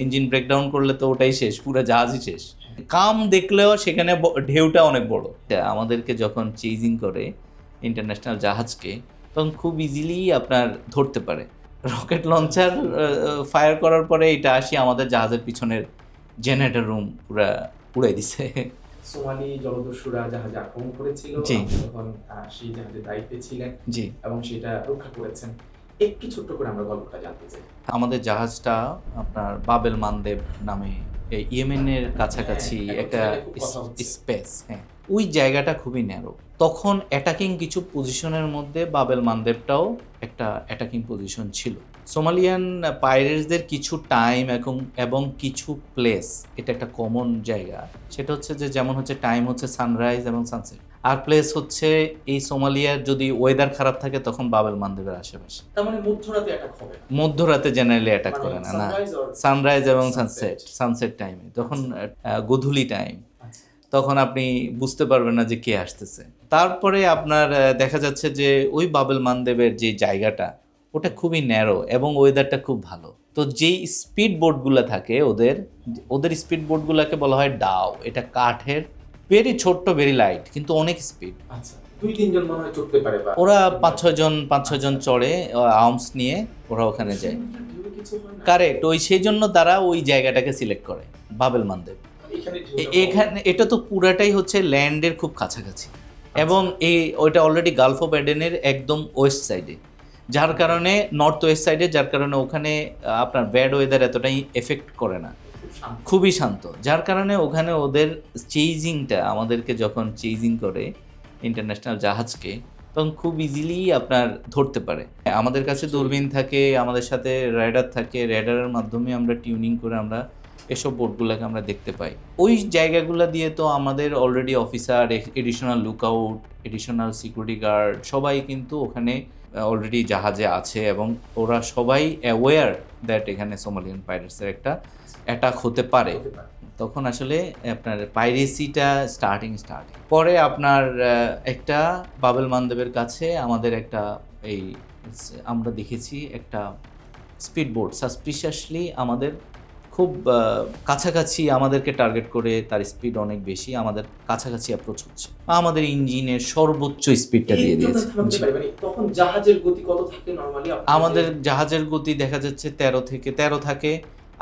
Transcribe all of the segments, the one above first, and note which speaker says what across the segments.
Speaker 1: Engine breakdown করলে তো ওটাই শেষ, পুরো জাহাজই শেষ। কাম দেখলেও সেখানে ঢেউটা অনেক বড়। আমাদেরকে যখন চেজিং করে ইন্টারন্যাশনাল জাহাজকে, তখন খুব ইজিলি আপনার ধরতে পারে। রকেট লঞ্চার ফায়ার করার পরে এটা আসি আমাদের জাহাজের পিছনের জেনারেটর রুম পুরা উড়াই দিছে।
Speaker 2: সোমালি জলদস্যুরা জাহাজে আক্রমণ করেছিল, তখন সেই জাহাজের দায়িত্বে ছিলেন
Speaker 1: জি,
Speaker 2: এবং সেটা রক্ষা করেছেন। একটু ছোট্ট করে আমরা গল্পটা জানতে চাই।
Speaker 1: আমাদের জাহাজটা আপনার বাবেল মানদেব নামে ইয়েমেনের কাছাকাছি একটা স্পেস, হ্যাঁ, ওই জায়গাটা খুবই ন্যারো। তখন অ্যাটাকিং কিছু পজিশনের মধ্যে বাবেল মানদেবটাও একটা অ্যাটাকিং পজিশন ছিল। সোমালিয়ান পাইরেটসদের কিছু টাইম এবং কিছু প্লেস, এটা একটা কমন জায়গা। সেটা হচ্ছে যে যেমন হচ্ছে টাইম হচ্ছে সানরাইজ এবং সানসেট, আর প্লেস হচ্ছে এই সোমালিয়ার যদি ওয়েদার খারাপ থাকে তখন বাবেল মানদেবের আশেপাশে।
Speaker 2: তার মানে মধ্যরাতে অ্যাটাক হবে না?
Speaker 1: মধ্যরাতে জেনারেলি অ্যাটাক করে না, না, সানরাইজ এবং সানসেট টাইমে, তখন গধূলি টাইম, তখন আপনি বুঝতে পারবেন না যে কে আসতেছে। তারপরে আপনার দেখা যাচ্ছে যে ওই বাবেল মানদেবের যে জায়গাটা ওটা খুবই ন্যারো এবং ওয়েদারটা খুব ভালো। তো যেই স্পিড বোটগুলো থাকে ওদের স্পিড বোটগুলোকে বলা হয় ডাও। এটা কাঠের, ভেরি ছোট্ট, ভেরি লাইট, কিন্তু অনেক স্পিড।
Speaker 2: আচ্ছা, 2-3 জন মনে হয় চড়তে পারে।
Speaker 1: ওরা 5-6 জন চড়ে আর্মস নিয়ে ওরা ওখানে যায়। কারেক্ট, সেই জন্য তারা ওই জায়গাটাকে সিলেক্ট করে বাবেল মানদেব। এখানে এটা তো পুরাটাই হচ্ছে ল্যান্ডের খুব কাছাকাছি, এবং ওইটা অলরেডি গালফ অফ এডেনের একদম ওয়েস্ট সাইডে, যার কারণে নর্থ ওয়েস্ট সাইডে, যার কারণে ওখানে আপনার ব্যাড ওয়েদার এতটাই এফেক্ট করে না, খুবই শান্ত। যার কারণে ওখানে ওদের চেজিংটা, আমাদেরকে যখন চেজিং করে ইন্টারন্যাশনাল জাহাজকে, তখন খুব ইজিলি আপনার ধরতে পারে। আমাদের কাছে দূরবীন থাকে, আমাদের সাথে রেডার থাকে, রেডারের মাধ্যমে আমরা টিউনিং করে আমরা এসব বোটগুলোকে আমরা দেখতে পাই। ওই জায়গাগুলো দিয়ে তো আমাদের already officer, additional lookout, additional security guard সবাই কিন্তু ওখানে অলরেডি জাহাজে আছে, এবং ওরা সবাই অ্যাওয়্যার দ্যাট এখানে সোমালিয়ান পাইরেটসের একটা অ্যাটাক হতে পারে। তখন আসলে আপনার পাইরেসিটা স্টার্টিং পরে আপনার একটা বাবেল মানদেবের কাছে আমাদের একটা আমরা দেখেছি একটা স্পিড বোট সাসপিশিয়াসলি আমাদের খুব কাছাকাছি আমাদেরকে টার্গেট করে, তার স্পিড অনেক বেশি, আমাদের কাছাকাছি অ্যাপ্রোচ হচ্ছে, আমাদের ইঞ্জিনের সর্বোচ্চ স্পিডটা দিয়ে দিয়েছে।
Speaker 2: তখন জাহাজের গতি কত থাকে নরমালি?
Speaker 1: আমাদের জাহাজের গতি দেখা যাচ্ছে 13 থাকে।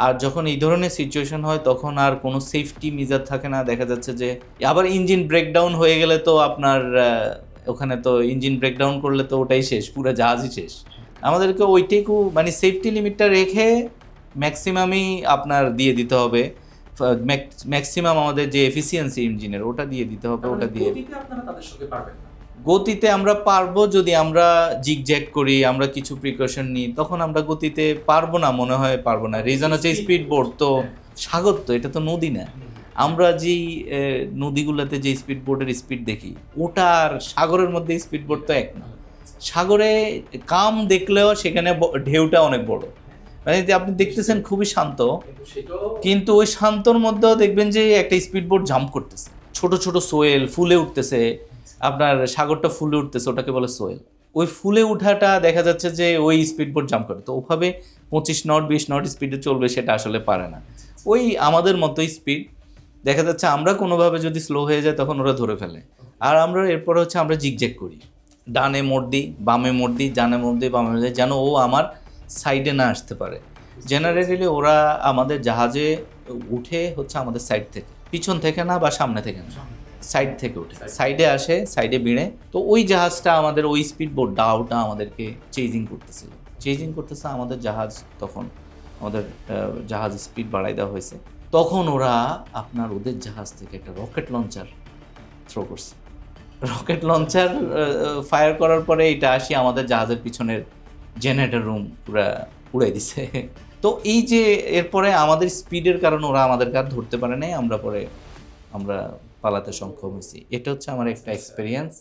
Speaker 1: আর যখন এই ধরনের সিচুয়েশন হয় তখন আর কোনো সেফটি মেজার থাকে না। দেখা যাচ্ছে যে আবার ইঞ্জিন ব্রেকডাউন হয়ে গেলে তো আপনার ওখানে তো ইঞ্জিন ব্রেকডাউন করলে তো ওটাই শেষ, পুরো জাহাজই শেষ। আমাদেরকে ওইটুকু মানে সেফটি লিমিটটা রেখে ম্যাক্সিমামই আপনার দিয়ে দিতে হবে। ম্যাক্সিমাম আমাদের যে এফিসিয়েন্সি ইঞ্জিনের ওটা দিয়ে দিতে হবে। ওটা দিয়ে
Speaker 2: আপনারা তাদের সঙ্গে পারবেন না?
Speaker 1: গতিতে আমরা পারবো যদি আমরা জিগজ্যাগ করি, আমরা কিছু প্রিকশন নিই, তখন আমরা গতিতে পারবো না, মনে হয় পারবো না। রিজন হচ্ছে স্পিড বোট তো, সাগর তো, এটা তো নদী না। আমরা যেই নদীগুলোতে যে স্পিড বোটের স্পিড দেখি, ওটা আর সাগরের মধ্যে স্পিড বোট তো এক না। সাগরে কাম দেখলেও সেখানে ঢেউটা অনেক বড়, মানে আপনি দেখতেছেন খুবই শান্ত, কিন্তু ওই শান্তর মধ্যেও দেখবেন যে একটা স্পিড বোট জাম্প করতেছে, ছোট ছোট সোয়েল ফুলে উঠতেছে, আপনার সাগরটা ফুলে উঠতেছে, ওটাকে বলে সোয়েল। ওই ফুলে উঠাটা দেখা যাচ্ছে যে ওই স্পিড বোট জাম্প করে, তো ওভাবে 25 নট 20 নট স্পিডে চলবে সেটা আসলে পারে না। ওই আমাদের মতোই স্পিড দেখা যাচ্ছে। আমরা কোনোভাবে যদি স্লো হয়ে যায় তখন ওরা ধরে ফেলে। আর আমরা এরপরে হচ্ছে আমরা জিগজ্যাগ করি, ডানে মোড় দিই, বামে মোড় দিই, ডানে মোড় দিই, বামে মোড় দিই, যেন ও আমার সাইডে না আসতে পারে। জেনারেলি ওরা আমাদের জাহাজে উঠে হচ্ছে আমাদের সাইড থেকে, পিছন থেকে না বা সামনে থেকে না, সাইড থেকে উঠে সাইডে আসে, সাইডে ভিড়ে। তো ওই জাহাজটা আমাদের ওই স্পিড বোট ডাউটা আমাদেরকে চেজিং করতেছে আমাদের জাহাজ। তখন আমাদের জাহাজ স্পিড বাড়াই দেওয়া হয়েছে। তখন ওরা আপনার ওদের জাহাজ থেকে একটা রকেট লঞ্চার থ্রো করছে। রকেট লঞ্চার ফায়ার করার পরে এটা আসি আমাদের জাহাজের পিছনের জেনারেটর রুম পুরা উড়াই দিছে। তো এই যে এরপরে আমাদের স্পিডের কারণে ওরা আমাদেরকে আর ধরতে পারে নাই, আমরা পালাতে সক্ষম হয়েছি। এটা হচ্ছে আমার একটা এক্সপিরিয়েন্স।